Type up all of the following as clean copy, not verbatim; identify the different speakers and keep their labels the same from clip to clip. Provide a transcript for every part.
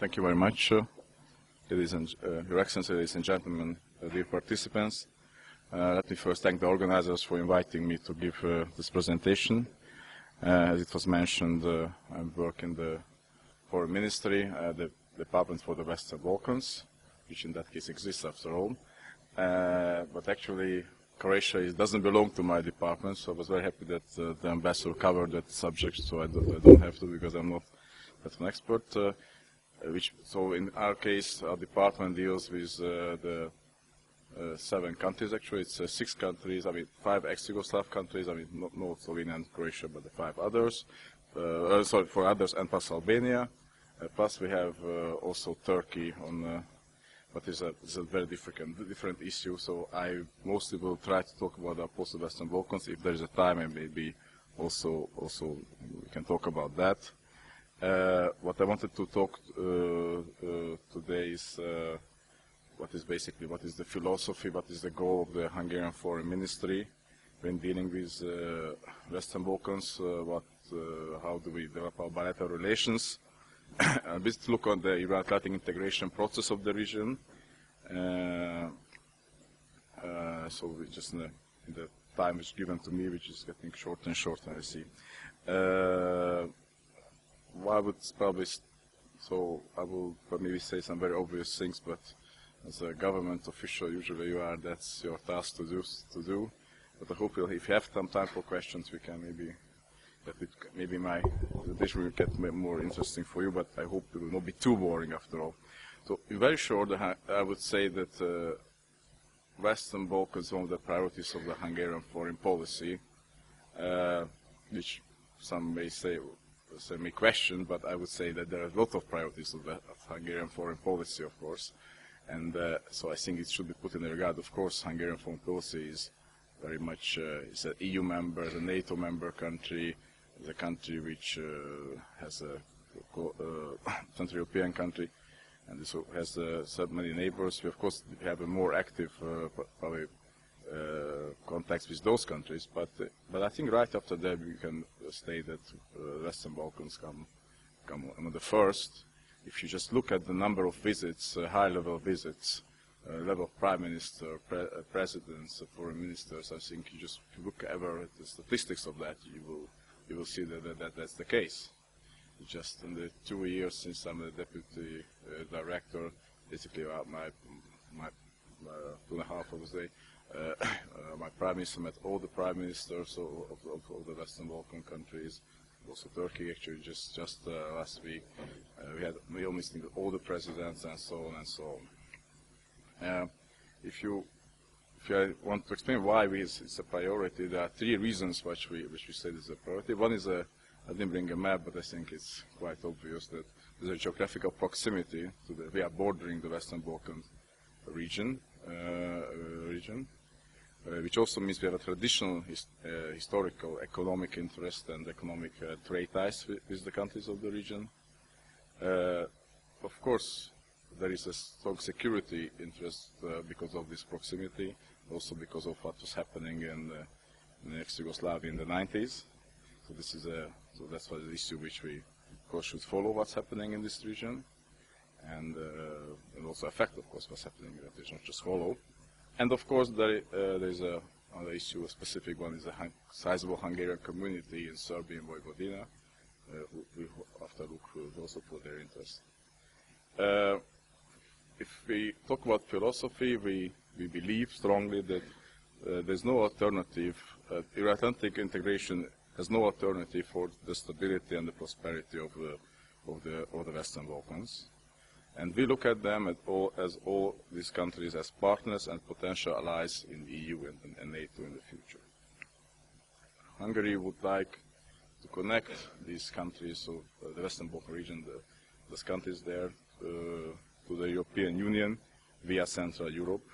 Speaker 1: Thank you very much, Your Excellency, ladies and gentlemen, dear participants. Let me first thank the organizers for inviting me to give this presentation. As it was mentioned, I work in the Foreign Ministry, the Department for the Western Balkans, which in that case exists after all. But actually, Croatia doesn't belong to my department, so I was very happy that the ambassador covered that subject, so I don't have to, because I'm not that an expert. So in our case, our department deals with the 7 countries. Actually, it's 6 countries. I mean, 5 ex-Yugoslav countries. I mean, not Slovenia and Croatia, but the 5 others. Sorry, 4 others, and plus Albania. Plus, we have also Turkey on. But it's a very different issue. So I mostly will try to talk about the post-Western Balkans. If there is a time, and maybe also we can talk about that. What I wanted to talk today is what is the philosophy, what is the goal of the Hungarian Foreign Ministry when dealing with Western Balkans, how do we develop our bilateral relations, a bit to look on the Euro-Atlantic integration process of the region. So we just in the time which is given to me, which is getting shorter and shorter, I see. I would probably, I will maybe say some very obvious things, but as a government official, usually that's your task to do. But I hope if you have some time for questions, we can maybe my presentation will get more interesting for you, but I hope it will not be too boring after all. So in very short, I would say that Western Balkans is one of the priorities of the Hungarian foreign policy, which some may question, but I would say that there are a lot of priorities of Hungarian foreign policy, of course, and so I think it should be put in the regard. Of course, Hungarian foreign policy is very much is an EU member, a NATO member country, is a country which has a Central European country, and this has so many neighbors. We of course have a more active probably contacts with those countries, but I think right after that we can state that Western Balkans come among the first. If you just look at the number of visits, high-level visits, level of prime minister, presidents, foreign ministers, I think if you look ever at the statistics of that, you will see that that's the case. Just in the 2 years since I'm the deputy director, basically my 2.5 I would say. My prime minister met all the prime ministers of the Western Balkan countries, also Turkey actually just last week. We all meeting with all the presidents and so on and so on. If you want to explain why it's a priority, there are 3 reasons which we say this is a priority. One is I didn't bring a map, but I think it's quite obvious that there's a geographical proximity to we are bordering the Western Balkan region. Which also means we have a traditional historical economic interest and economic trade ties with the countries of the region. Of course, there is a strong security interest because of this proximity, also because of what was happening in ex-Yugoslavia in the 90s. So this is so that's why the issue which we, of course, should follow what's happening in this region, and also affect, of course, what's happening in that region, not just follow. And of course, there is another issue, a specific one, is a sizable Hungarian community in Serbia and Vojvodina, who after look also for their interest. If we talk about philosophy, we believe strongly that there's no alternative. Euro-Atlantic integration has no alternative for the stability and the prosperity of the Western Balkans. And we look at them as all these countries as partners and potential allies in the EU and NATO in the future. Hungary would like to connect these countries, so the Western Balkan region, those countries there, to the European Union via Central Europe.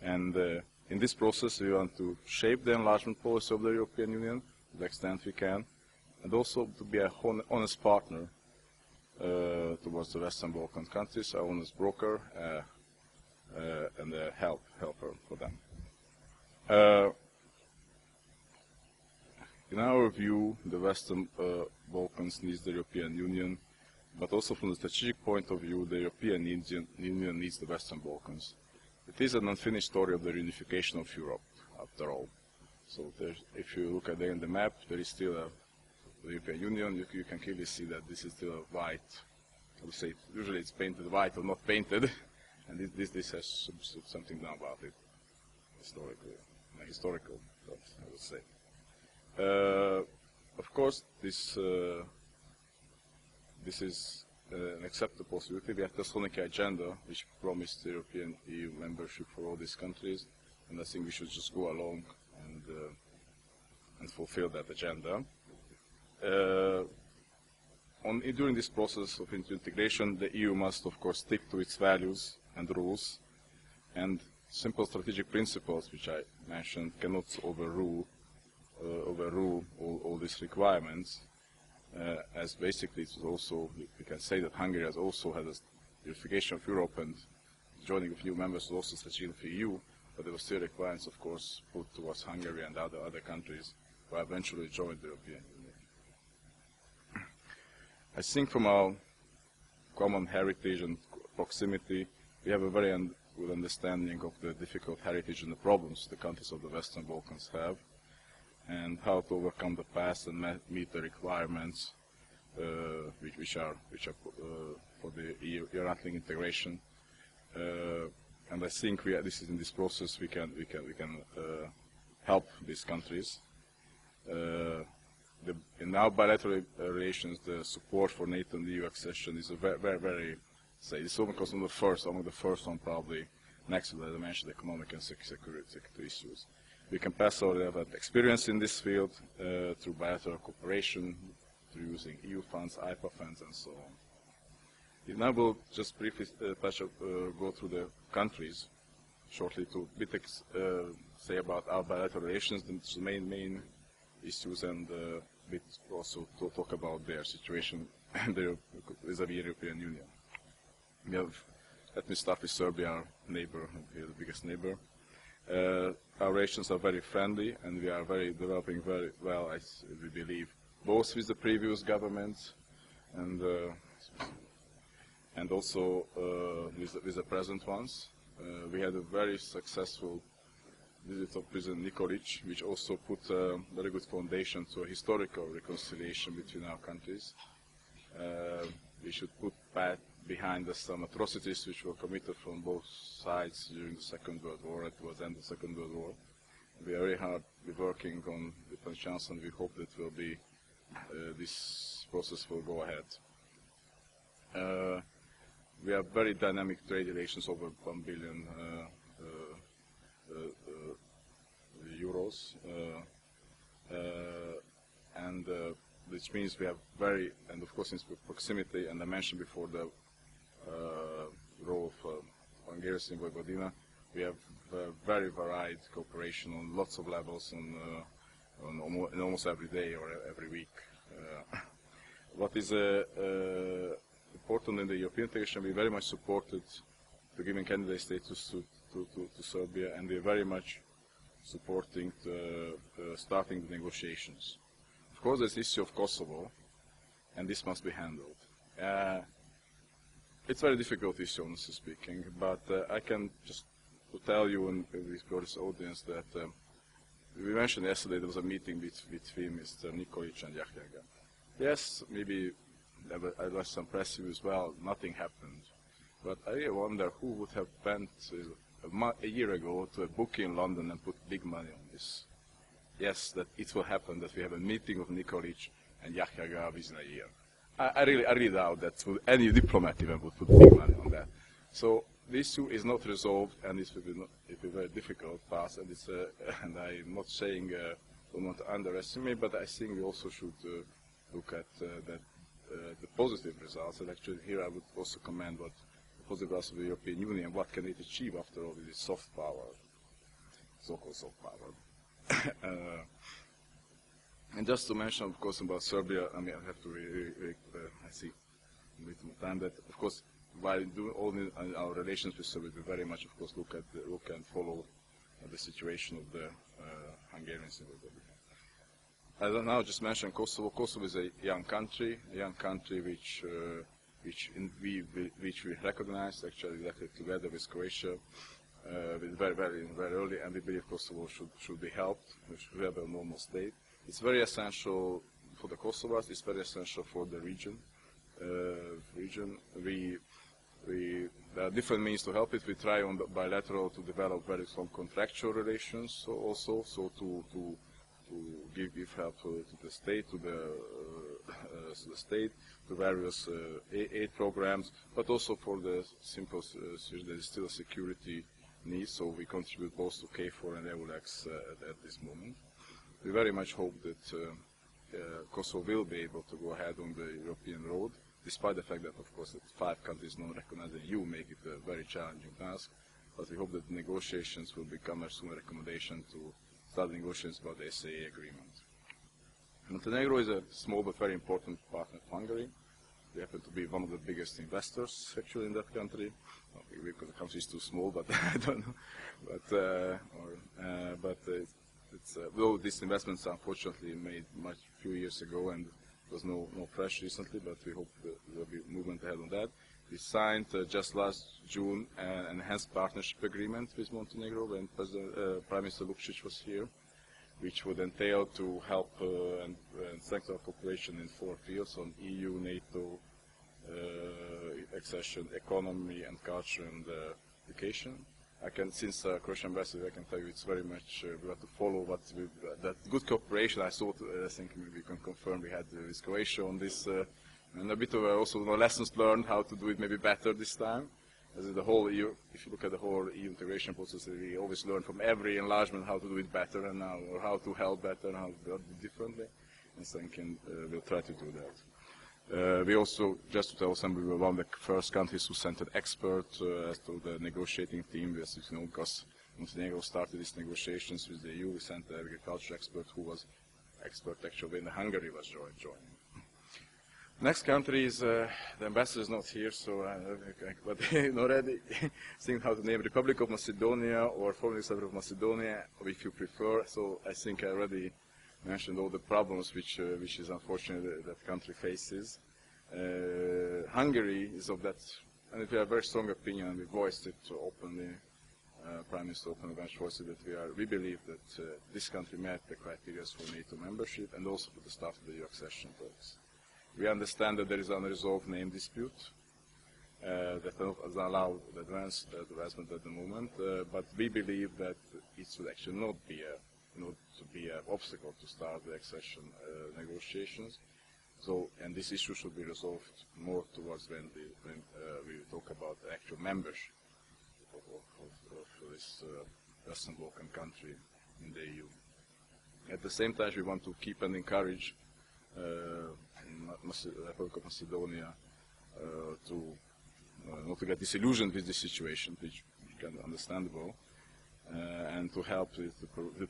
Speaker 1: In this process, we want to shape the enlargement policy of the European Union to the extent we can, and also to be an honest partner towards the Western Balkan countries, an honest broker and a helper for them. In our view, the Western Balkans needs the European Union but also from the strategic point of view, the European Union needs the Western Balkans. It is an unfinished story of the reunification of Europe, after all. So if you look at the map, there is still the European Union. You can clearly see that this is still a white. I would say usually it's painted white or not painted, and this has something done about it historically. Historical, I would say. Of course, this is an acceptable possibility. We have the Thessaloniki agenda, which promised European EU membership for all these countries, and I think we should just go along and fulfill that agenda. During this process of integration, the EU must, of course, stick to its values and rules, and simple strategic principles, which I mentioned, cannot overrule all these requirements. As basically, it's also, we can say that Hungary has also had a unification of Europe, and joining of new members was also strategic for EU, but there were still requirements, of course, put towards Hungary and other countries who eventually joined the European Union. I think from our common heritage and proximity, we have a very good understanding of the difficult heritage and the problems the countries of the Western Balkans have, and how to overcome the past and meet the requirements which are for the Euro-Atlantic integration. And I think this is in this process we can help these countries. In our bilateral relations, the support for NATO and EU accession is a very it's almost among the first one probably, next to the dimension, economic and security issues. We can pass our experience in this field through bilateral cooperation, through using EU funds, IPA funds, and so on. Now we'll just briefly go through the countries shortly to say about our bilateral relations, the main issues, and also to talk about their situation vis-à-vis European Union. Let me start with Serbia, our neighbor, the biggest neighbor. Our relations are very friendly, and we are developing very well, we believe, both with the previous governments and also with the present ones. We had a very successful visit of President Nikolic, which also put a very good foundation to a historical reconciliation between our countries. We should put behind us some atrocities which were committed from both sides during the Second World War and towards the end of the Second World War. We are very hard working on different channels, and we hope that this process will go ahead. We have very dynamic trade relations, over 1 billion euros, and which means we have and of course in proximity, and I mentioned before the role of Hungary in Vojvodina, we have very varied cooperation on lots of levels on almost every day or every week. What is important in the European integration, we very much supported the giving candidate status to Serbia, and we are very much supporting starting the negotiations. Of course, there's the issue of Kosovo, and this must be handled. It's a very difficult issue, honestly speaking, but I can just tell you and this audience that we mentioned yesterday there was a meeting between Mr. Nikolic and Jahjaga. Yes, maybe there was some press as well, nothing happened. But I really wonder who would have went a year ago to a book in London and put big money on this. Yes, that it will happen, that we have a meeting of Nikolic and Jahjaga within a year. I really doubt that any diplomat even would put big money on that. So the issue is not resolved, and it will be very difficult task. And and I'm not saying don't want to underestimate, but I think we also should look at the positive results. And actually, here I would also commend what the positive results of the European Union. What can it achieve after all with this soft power, so-called soft power? And just to mention, of course, about Serbia, I mean, I have to I see a little more time that, of course, while doing all our relations with Serbia, we very much, of course, look and follow the situation of the Hungarians in Republic. I now just mention Kosovo. Kosovo is a young country which which we recognized actually exactly together with Croatia with very early, and we believe Kosovo should be helped, which should have a normal state. It's very essential for the Kosovars. It's very essential for the region. There are different means to help it. We try on the bilateral to develop very strong contractual relations also, so to give help to the state, to various aid programs, but also for the simple, there is still a security need, so we contribute both to KFOR and EULEX at this moment. We very much hope that Kosovo will be able to go ahead on the European road, despite the fact that, of course, that 5 countries not recognized the EU make it a very challenging task. But we hope that the negotiations will become a soon recommendation to start negotiations about the SAA agreement. Montenegro is a small but very important partner of Hungary. We happen to be one of the biggest investors, actually, in that country. Well, because the country is too small, but I don't know. Though these investments are unfortunately made a few years ago, and there was no pressure recently, but we hope there will be movement ahead on that. We signed just last June an enhanced partnership agreement with Montenegro when Prime Minister Lukšić was here, which would entail to help and strengthen our cooperation in 4 fields: on EU, NATO, accession, economy and culture, and education. Since Croatian ambassador, I can tell you it's very much we have to follow that good cooperation. I think we can confirm we had with Croatia on this, and a bit of also lessons learned how to do it maybe better this time. As the whole EU, if you look at the whole EU integration process, we always learn from every enlargement how to do it better, and now or how to help better and how to do it differently. And so we'll try to do that. We also, just to tell some, we were one of the first countries who sent an expert as to the negotiating team. As you know, because Montenegro started these negotiations with the EU, we sent an agriculture expert who was expert actually when Hungary was joining. Next country is, the ambassador is not here, so but already think how to name Republic of Macedonia or Foreign Minister of Macedonia, if you prefer. So I think I already mentioned all the problems which is unfortunate that country faces. Hungary is of that, and we have a very strong opinion, and we voiced it openly. Prime Minister openly voiced it that we believe that this country met the criteria for NATO membership and also for the start of the EU accession talks. We understand that there is an unresolved name dispute that doesn't allow the advancement at the moment, but we believe that it should actually not be an obstacle to start the accession negotiations. So, and this issue should be resolved more towards when we talk about the actual membership of this Western Balkan country in the EU. At the same time, we want to keep and encourage Republic of Macedonia not to get disillusioned with this situation, which is understandable, and to help to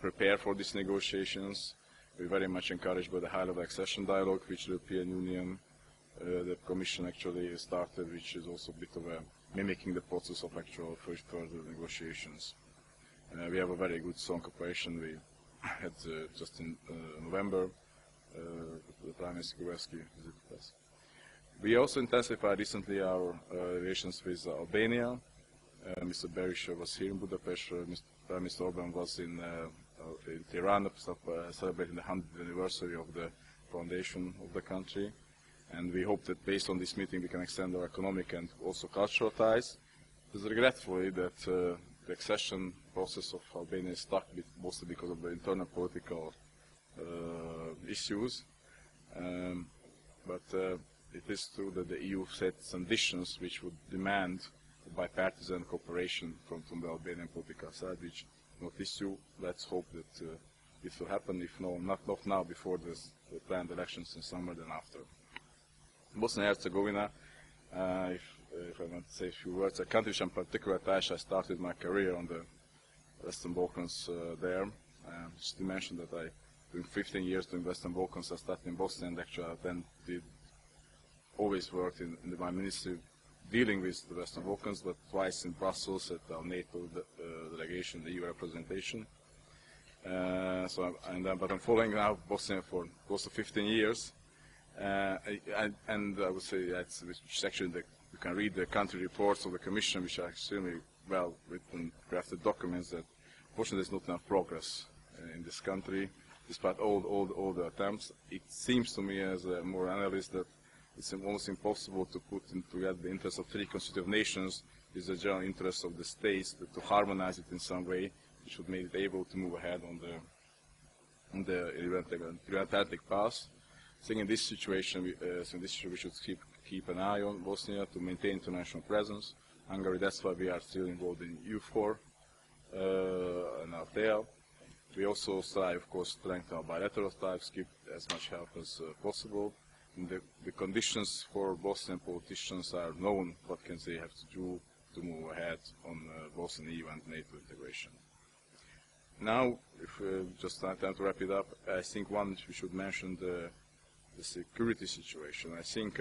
Speaker 1: prepare for these negotiations. We're very much encouraged by the high-level accession dialogue, which the European Union, the Commission actually started, which is also a bit of a mimicking the process of actual further negotiations. We have a very good, strong cooperation. We had just in November the Prime Minister Gruevski visited us. We also intensified recently our relations with Albania. Mr. Berisha was here in Budapest. Prime Minister Orban was in Tirana celebrating the 100th anniversary of the foundation of the country. And we hope that based on this meeting we can extend our economic and also cultural ties. It is regretfully that the accession process of Albania is stuck mostly because of the internal political issues. But it is true that the EU set conditions which would demand bipartisan cooperation from the Albanian political side, which not issue. Let's hope that it will happen, if not now, before the planned elections in summer, then after. Bosnia and Herzegovina, if I want to say a few words, a country which I'm particularly attached. I started my career on the Western Balkans there. Just to mention that I, during 15 years doing Western Balkans, I started in Bosnia, and actually I then always worked in my ministry dealing with the Western Balkans, but twice in Brussels at our NATO delegation, the EU representation. But I'm following now Bosnia for close to 15 years, And I would say that's which section that you can read the country reports of the Commission, which are extremely well written, crafted documents that unfortunately there's not enough progress in this country, despite all the attempts. It seems to me as a more analyst that it's almost impossible to put together the interests of three constitutive nations with the general interest of the states, to harmonize it in some way, which would make it able to move ahead on the Atlantic path. I think in this situation, we should keep an eye on Bosnia to maintain international presence. Hungary, that's why we are still involved in EUFOR and Althea. We also strive, of course, to strengthen our bilateral ties, give as much help as possible. And the conditions for Bosnian politicians are known. What can they have to do to move ahead on both in EU and NATO integration? Now, if just time to wrap it up, I think we should mention the security situation. I think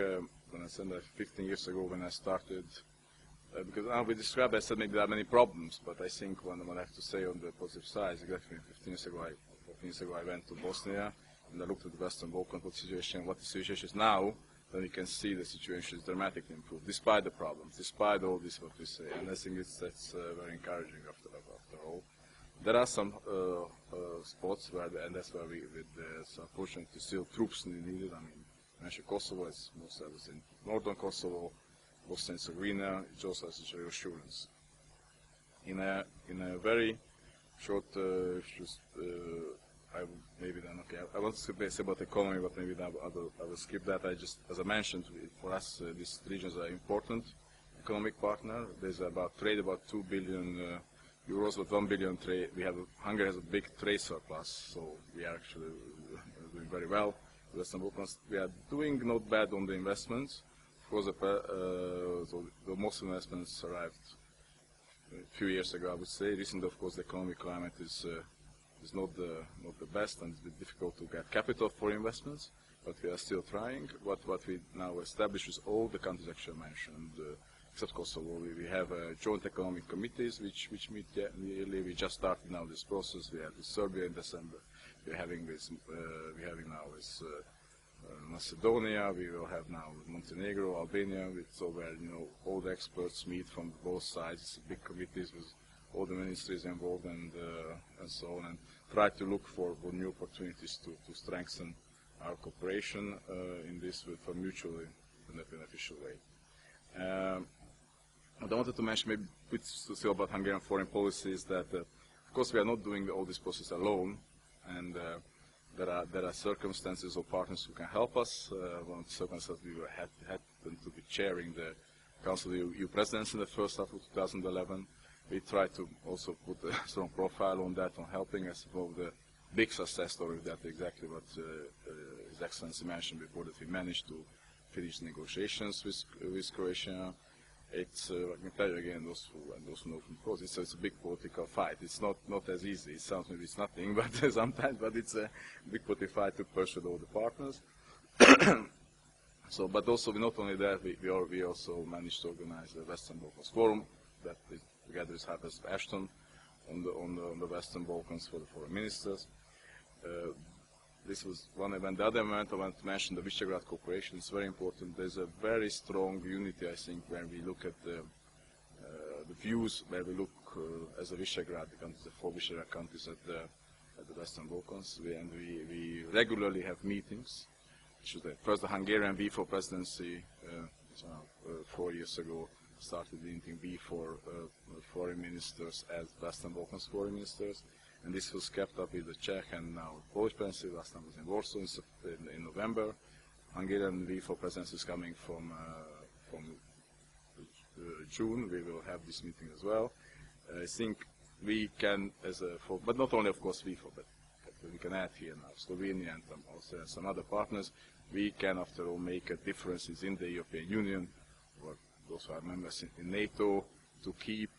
Speaker 1: when I said that 15 years ago when I started, because now we described, I said maybe there are many problems, but I think what I have to say on the positive side is exactly 15 years ago I went to Bosnia and I looked at the Western Balkan situation, what the situation is now, then you can see the situation is dramatically improved, despite the problems, despite all this what we say, and I think that's very encouraging after all. There are some spots where, and that's where it's unfortunately still troops needed. I mean, I mentioned Kosovo, it's most of us in northern Kosovo, Bosnia and Herzegovina, it also has a reassurance. In a very short, I want to say about the economy, but maybe I will skip that. As I mentioned, for us, these regions are important economic partner. There's about trade about 2 billion euros, with 1 billion trade. Hungary has a big trade surplus, so we are actually doing very well. Western Balkans, we are doing not bad on the investments. Of course, the most investments arrived a few years ago, I would say. Recently, of course, the economic climate is not the best, and it's a bit difficult to get capital for investments, but we are still trying. What we now establish is all the countries actually mentioned, except Kosovo. We have joint economic committees which meet yearly. We just started now this process. We had with Serbia in December. We're having now with Macedonia. We will have now with Montenegro, Albania. So where all the experts meet from both sides. It's big committees with all the ministries involved and so on, and try to look for new opportunities to strengthen our cooperation in this for mutually beneficial way. What I wanted to mention, maybe to say about Hungarian foreign policy, is that, of course, we are not doing all this process alone, and there are circumstances or partners who can help us. One of the circumstances we happened to be chairing the Council of EU Presidents in the first half of 2011. We try to also put a strong profile on that, on helping us involve the big success story of that, exactly what His Excellency mentioned before, that we managed to finish negotiations with Croatia. It's, I can tell you again, those who know from the process, it's a big political fight. It's not as easy. It sounds maybe it's nothing, but sometimes, but it's a big political fight to persuade all the partners. So, but also, not only that, we also managed to organize a Western Balkans Forum that is together with High Ashton on the Western Balkans for the foreign ministers. This was one event. The other event I want to mention, the Visegrad cooperation, is very important. There's a very strong unity, I think, when we look at the views, where we look as a Visegrad, the countries, the 4 Visegrad countries at the Western Balkans. We regularly have meetings. First, the Hungarian V4 presidency 4 years ago started meeting V4 foreign ministers as Western Balkans foreign ministers. And this was kept up with the Czech and now Polish presidency. Last time was in Warsaw in November. Hungarian V4 presidency is coming from June. We will have this meeting as well. I think we can, but not only of course V4, but we can add here now Slovenia and also some other partners. We can, after all, make a differences in the European Union, or those who are members in NATO, to keep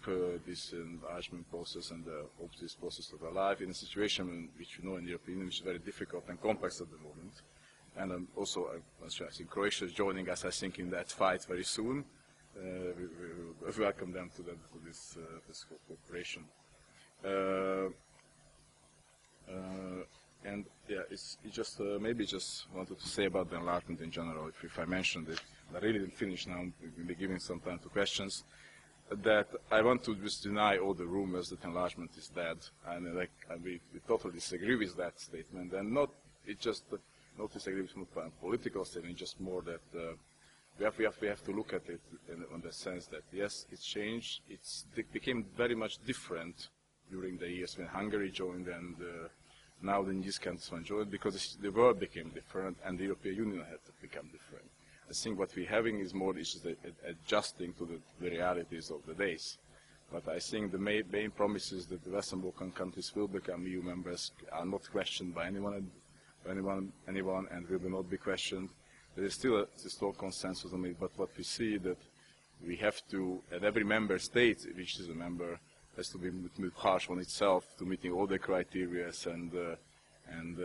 Speaker 1: this enlargement process and the this process alive in a situation which in the European Union is very difficult and complex at the moment. And also, I think Croatia is joining us, I think, in that fight very soon. We will welcome them to this cooperation. And yeah, it's just maybe just wanted to say about the enlargement in general. If I mentioned it, I really didn't finish now. We'll be giving some time to questions. That I want to just deny all the rumors that enlargement is dead, and we totally disagree with that statement. And not it's just not disagree with a political statement, just more that we have to look at it in the sense that yes, it's changed. It became very much different during the years when Hungary joined and now the these countries joined, because the world became different and the European Union had to become different. I think what we're having is more issues adjusting to the realities of the days. But I think the main promises that the Western Balkan countries will become EU members are not questioned by anyone, and will not be questioned. There is still a strong consensus on it, but what we see that we have to, at every member state which is a member, has to be harsh on itself to meeting all the criteria and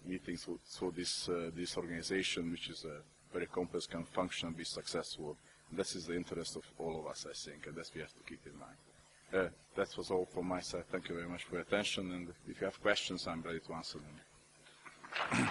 Speaker 1: meeting so this organization, which is a very complex, can function and be successful. And this is the interest of all of us, I think, and that we have to keep in mind. That was all from my side. Thank you very much for your attention, and if you have questions, I'm ready to answer them.